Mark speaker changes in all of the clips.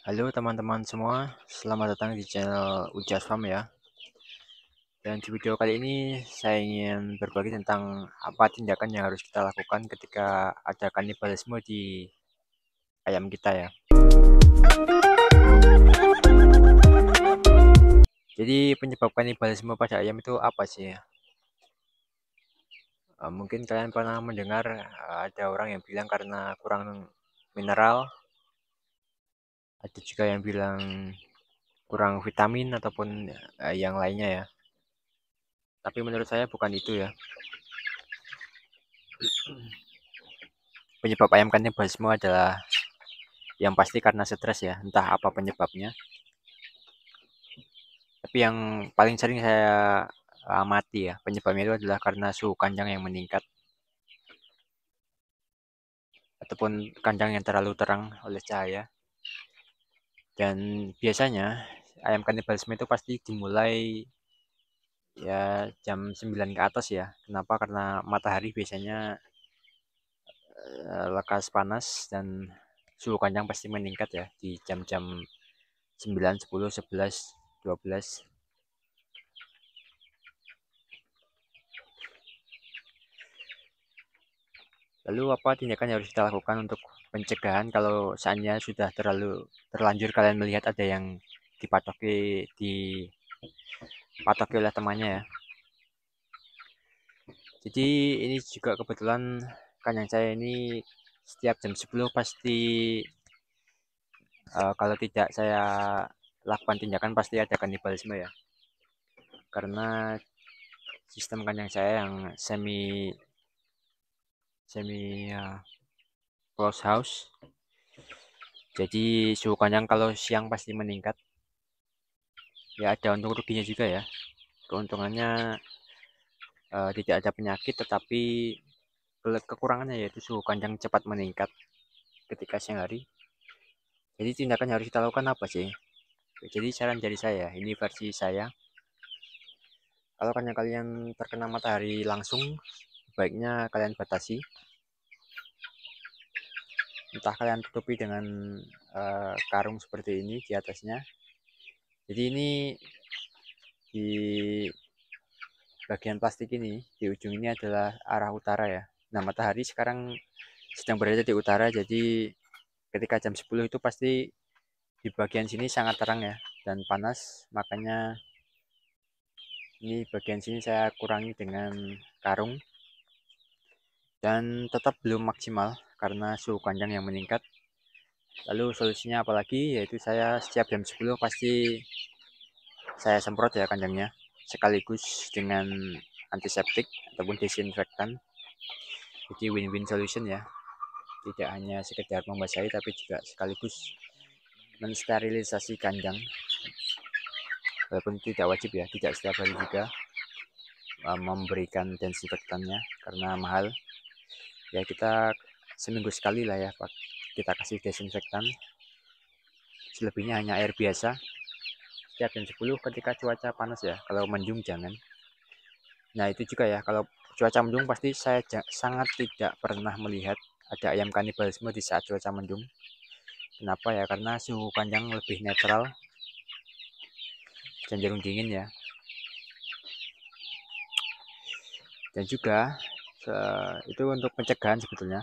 Speaker 1: Halo teman-teman semua, selamat datang di channel Ujas Farm ya. Dan di video kali ini saya ingin berbagi tentang apa tindakan yang harus kita lakukan ketika ada kanibalisme di ayam kita ya. Jadi penyebab kanibalisme pada ayam itu apa sih ya? Mungkin kalian pernah mendengar ada orang yang bilang karena kurang mineral, ada juga yang bilang kurang vitamin ataupun yang lainnya ya. Tapi menurut saya bukan itu ya. Penyebab ayam kanibalisme adalah yang pasti karena stres ya, entah apa penyebabnya. Tapi yang paling sering saya amati ya, penyebabnya itu adalah karena suhu kandang yang meningkat ataupun kandang yang terlalu terang oleh cahaya. Dan biasanya ayam kanibalisme itu pasti dimulai ya jam 9 ke atas ya. Kenapa? Karena matahari biasanya lekas panas dan suhu kandang pasti meningkat ya di jam-jam 9, 10, 11, 12. Lalu apa tindakan yang harus kita lakukan untuk pencegahan kalau seandainya sudah terlanjur kalian melihat ada yang dipatoki oleh temannya ya. Jadi ini juga kebetulan kandang saya ini setiap jam 10 pasti kalau tidak saya lakukan tindakan pasti ada kanibalisme ya. Karena sistem kandang saya yang semi semi close house. Jadi suhu kandang kalau siang pasti meningkat. Ya ada untung ruginya juga ya. Keuntungannya tidak ada penyakit, tetapi kekurangannya yaitu suhu kandang cepat meningkat ketika siang hari. Jadi tindakan yang harus kita lakukan apa sih? Jadi saran dari saya, ini versi saya. Kalau kalian terkena matahari langsung, baiknya kalian batasi. Entah kalian tutupi dengan karung seperti ini di atasnya. Jadi ini di bagian plastik ini, di ujung ini adalah arah utara ya. Nah matahari sekarang sedang berada di utara, jadi ketika jam 10 itu pasti di bagian sini sangat terang ya dan panas, makanya ini bagian sini saya kurangi dengan karung dan tetap belum maksimal karena suhu kandang yang meningkat. Lalu solusinya apalagi, yaitu saya setiap jam 10 pasti saya semprot ya kandangnya sekaligus dengan antiseptik ataupun disinfektan. Jadi win-win solution ya, tidak hanya sekedar membasahi tapi juga sekaligus mensterilisasi kandang, walaupun tidak wajib ya, tidak setiap hari juga memberikan desinfektannya karena mahal ya. Kita seminggu sekali lah ya Pak, kita kasih desinfektan, selebihnya hanya air biasa setiap jam 10 ketika cuaca panas ya. Kalau mendung jangan. Nah itu juga ya, kalau cuaca mendung pasti saya sangat tidak pernah melihat ada ayam kanibalisme di saat cuaca mendung. Kenapa ya? Karena suhu kandang lebih netral, cenderung dingin ya. Dan juga itu untuk pencegahan sebetulnya.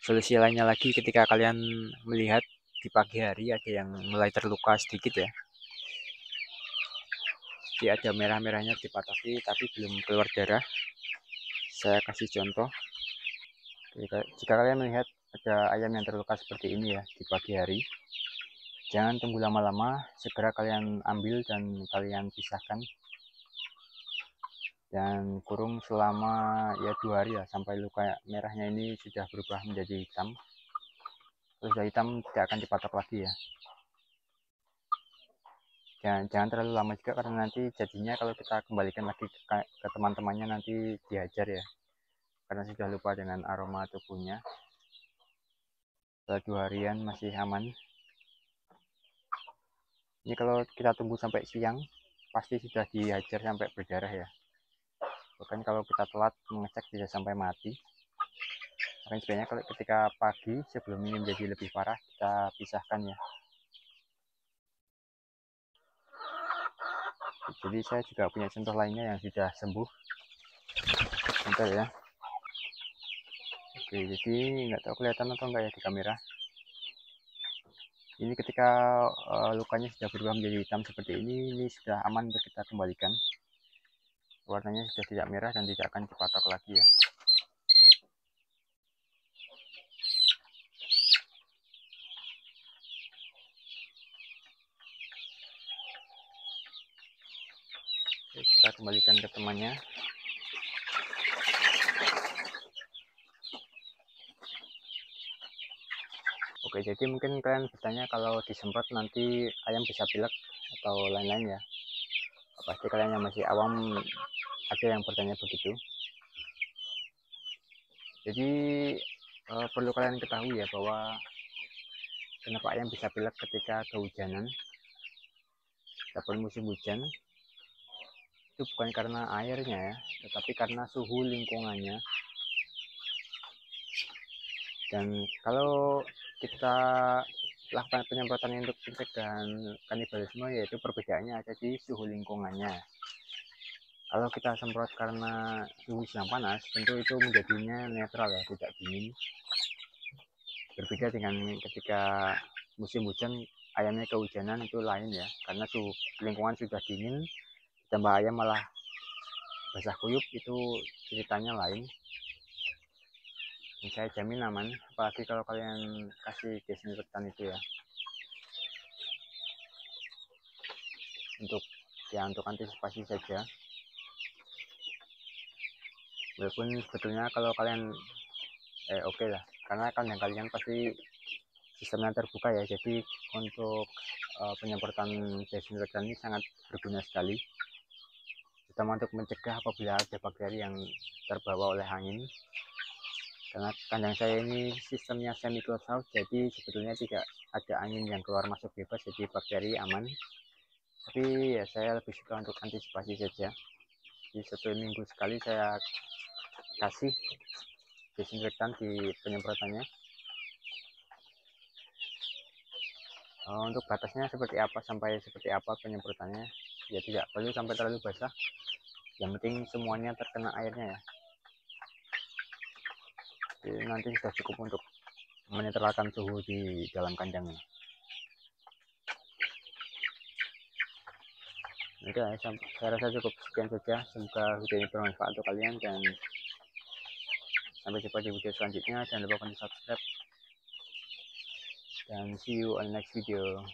Speaker 1: Solusi lainnya lagi, ketika kalian melihat di pagi hari ada yang mulai terluka sedikit ya, jadi ada merah-merahnya dipatoki tapi belum keluar darah. Saya kasih contoh, jika kalian melihat ada ayam yang terluka seperti ini ya di pagi hari, jangan tunggu lama-lama, segera kalian ambil dan kalian pisahkan dan kurung selama ya 2 hari ya, sampai luka merahnya ini sudah berubah menjadi hitam. Terus sudah hitam tidak akan dipatok lagi ya. Jangan terlalu lama juga, karena nanti jadinya kalau kita kembalikan lagi ke teman-temannya nanti dihajar ya, karena sudah lupa dengan aroma tubuhnya. Setelah 2 harian masih aman. Ini kalau kita tunggu sampai siang pasti sudah dihajar sampai berdarah ya, bahkan kalau kita telat mengecek bisa sampai mati. Makanya sebenarnya kalau ketika pagi sebelum ini menjadi lebih parah kita pisahkan ya. Jadi saya juga punya contoh lainnya yang sudah sembuh. Bentar ya. Oke, jadi nggak tahu kelihatan atau enggak ya di kamera. Ini ketika lukanya sudah berubah menjadi hitam seperti ini sudah aman untuk kita kembalikan. Warnanya sudah tidak merah dan tidak akan dipatok lagi ya. Oke, kita kembalikan ke temannya. Oke, jadi mungkin kalian bertanya kalau disemprot nanti ayam bisa pilek atau lain-lain ya. Pasti kalian yang masih awam ada yang bertanya begitu. Jadi perlu kalian ketahui ya bahwa kenapa ayam bisa pilek ketika kehujanan ataupun musim hujan, itu bukan karena airnya ya, tetapi karena suhu lingkungannya. Dan kalau kita lakukan penyemprotan untuk pencegahan kanibalisme, yaitu perbedaannya ada di suhu lingkungannya. Kalau kita semprot karena suhu sedang panas, tentu itu menjadinya netral ya, tidak dingin. Berbeda dengan ketika musim hujan, ayamnya kehujanan itu lain ya, karena suhu lingkungan sudah dingin, ditambah ayam malah basah kuyup, itu ceritanya lain. Dan saya jamin aman, apalagi kalau kalian kasih desinfektan itu ya. Untuk antisipasi saja. Walaupun sebetulnya kalau kalian oke lah, karena kalian pasti sistemnya terbuka ya, jadi untuk penyemprotan desinfektan ini sangat berguna sekali, terutama untuk mencegah apabila ada bakteri yang terbawa oleh angin. Karena kandang saya ini sistemnya semi closed house, jadi sebetulnya tidak ada angin yang keluar masuk bebas, jadi bakteri aman. Tapi ya saya lebih suka untuk antisipasi saja. Di 1 minggu sekali saya kasih desinfektan di penyemprotannya. Untuk batasnya seperti apa sampai seperti apa penyemprotannya, ya tidak perlu sampai terlalu basah, yang penting semuanya terkena airnya ya. Jadi nanti sudah cukup untuk menetralkan suhu di dalam kandangnya. Udah, saya rasa cukup sekian saja. Semoga video ini bermanfaat untuk kalian dan sampai jumpa di video selanjutnya. Jangan lupa untuk subscribe dan see you on the next video.